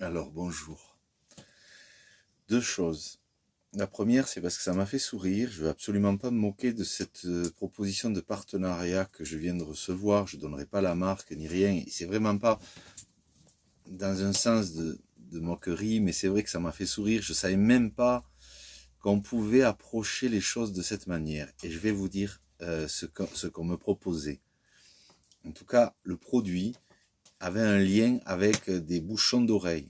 Alors bonjour. Deux choses. La première, c'est parce que ça m'a fait sourire. Je veux absolument pas me moquer de cette proposition de partenariat que je viens de recevoir. Je donnerai pas la marque ni rien. C'est vraiment pas dans un sens de moquerie, mais c'est vrai que ça m'a fait sourire. Je savais même pas qu'on pouvait approcher les choses de cette manière. Et je vais vous dire ce qu'on me proposait. En tout cas, le produit avait un lien avec des bouchons d'oreilles.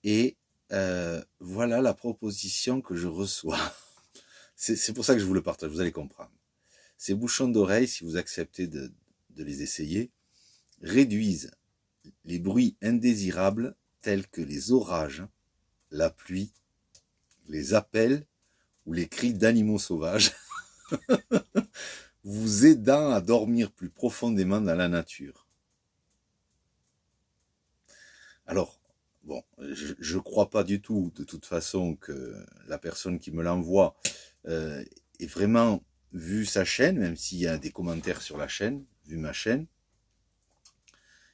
Et voilà la proposition que je reçois. C'est pour ça que je vous le partage, vous allez comprendre. Ces bouchons d'oreilles, si vous acceptez de les essayer, réduisent les bruits indésirables tels que les orages, la pluie, les appels ou les cris d'animaux sauvages, vous aidant à dormir plus profondément dans la nature. Alors, bon, je crois pas du tout, de toute façon, que la personne qui me l'envoie ait vraiment vu sa chaîne, même s'il y a des commentaires sur la chaîne, vu ma chaîne.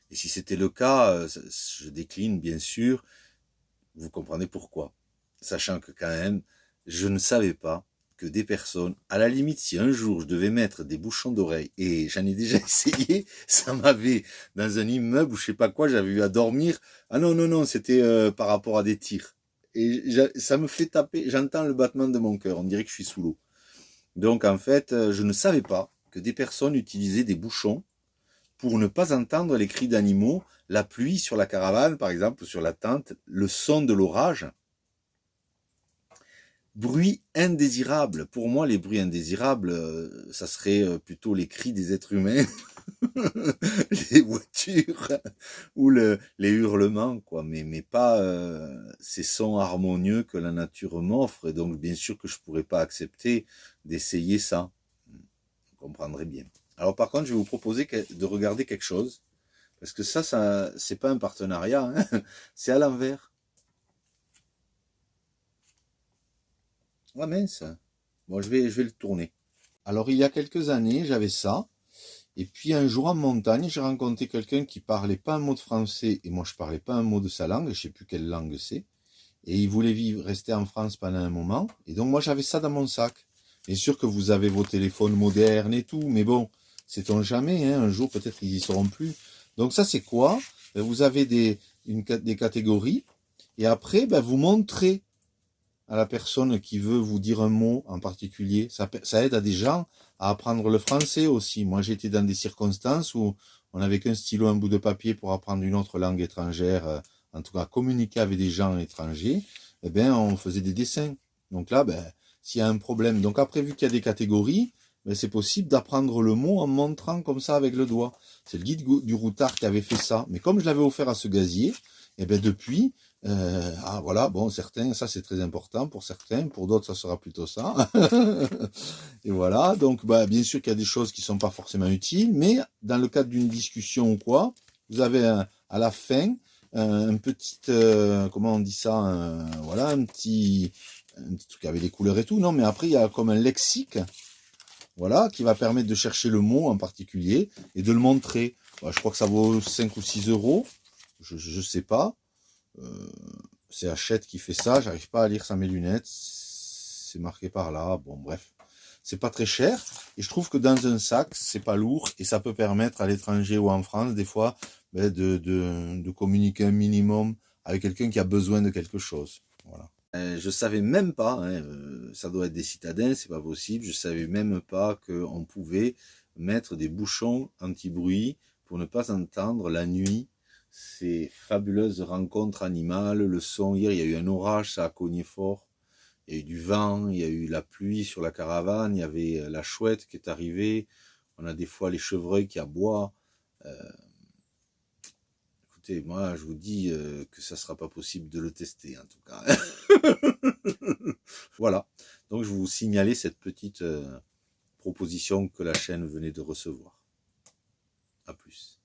Et si c'était le cas, je décline, bien sûr. Vous comprenez pourquoi. Sachant que quand même, je ne savais pas que des personnes, à la limite, si un jour je devais mettre des bouchons d'oreilles, et j'en ai déjà essayé, ça m'avait, dans un immeuble ou je sais pas quoi, j'avais eu à dormir. Ah non, non, non, c'était par rapport à des tirs. Et ça me fait taper, j'entends le battement de mon cœur, on dirait que je suis sous l'eau. Donc en fait, je ne savais pas que des personnes utilisaient des bouchons pour ne pas entendre les cris d'animaux, la pluie sur la caravane, par exemple, sur la tente, le son de l'orage. Bruit indésirable. Pour moi, les bruits indésirables, ça serait plutôt les cris des êtres humains, les voitures ou les hurlements, quoi. Mais pas ces sons harmonieux que la nature m'offre. Et donc, bien sûr que je pourrais pas accepter d'essayer ça. Vous comprendrez bien. Alors, par contre, je vais vous proposer de regarder quelque chose. Parce que ça c'est pas un partenariat, hein. C'est à l'envers. Ah mince. Bon, je vais le tourner. Alors, il y a quelques années, j'avais ça. Et puis, un jour en montagne, j'ai rencontré quelqu'un qui parlait pas un mot de français. Et moi, je parlais pas un mot de sa langue. Je sais plus quelle langue c'est. Et il voulait rester en France pendant un moment. Et donc, moi, j'avais ça dans mon sac. Bien sûr que vous avez vos téléphones modernes et tout. Mais bon, sait-on jamais, hein. Un jour, peut-être, ils y seront plus. Donc, ça, c'est quoi? Vous avez des catégories. Et après, vous montrez à la personne qui veut vous dire un mot en particulier. Ça aide à des gens à apprendre le français aussi. Moi, j'étais dans des circonstances où on n'avait qu'un stylo, un bout de papier pour apprendre une autre langue étrangère, en tout cas communiquer avec des gens étrangers. Eh bien, on faisait des dessins. Donc là, s'il y a un problème. Donc après, vu qu'il y a des catégories, c'est possible d'apprendre le mot en montrant comme ça avec le doigt. C'est le guide du routard qui avait fait ça. Mais comme je l'avais offert à ce gazier, et depuis, voilà, bon, certains, ça c'est très important pour certains, pour d'autres ça sera plutôt ça. Et voilà, donc bien sûr qu'il y a des choses qui sont pas forcément utiles, mais dans le cadre d'une discussion ou quoi, vous avez à la fin un petit, comment on dit ça, voilà, un petit truc avec des couleurs et tout, non, mais après il y a comme un lexique, voilà, qui va permettre de chercher le mot en particulier et de le montrer. Je crois que ça vaut 5 ou 6 euros, je sais pas. C'est Hachette qui fait ça, j'arrive pas à lire sans mes lunettes, c'est marqué par là, bon bref, c'est pas très cher, et je trouve que dans un sac, c'est pas lourd, et ça peut permettre à l'étranger ou en France, des fois, de communiquer un minimum avec quelqu'un qui a besoin de quelque chose, voilà. Je savais même pas, hein, ça doit être des citadins, c'est pas possible, je savais même pas qu'on pouvait mettre des bouchons anti-bruit pour ne pas entendre la nuit ces fabuleuses rencontres animales, le son. Hier, il y a eu un orage, ça a cogné fort. Il y a eu du vent, il y a eu la pluie sur la caravane, il y avait la chouette qui est arrivée. On a des fois les chevreuils qui aboient. Écoutez, moi, je vous dis que ça sera pas possible de le tester, en tout cas. Voilà. Donc, je vous signalais cette petite proposition que la chaîne venait de recevoir. À plus.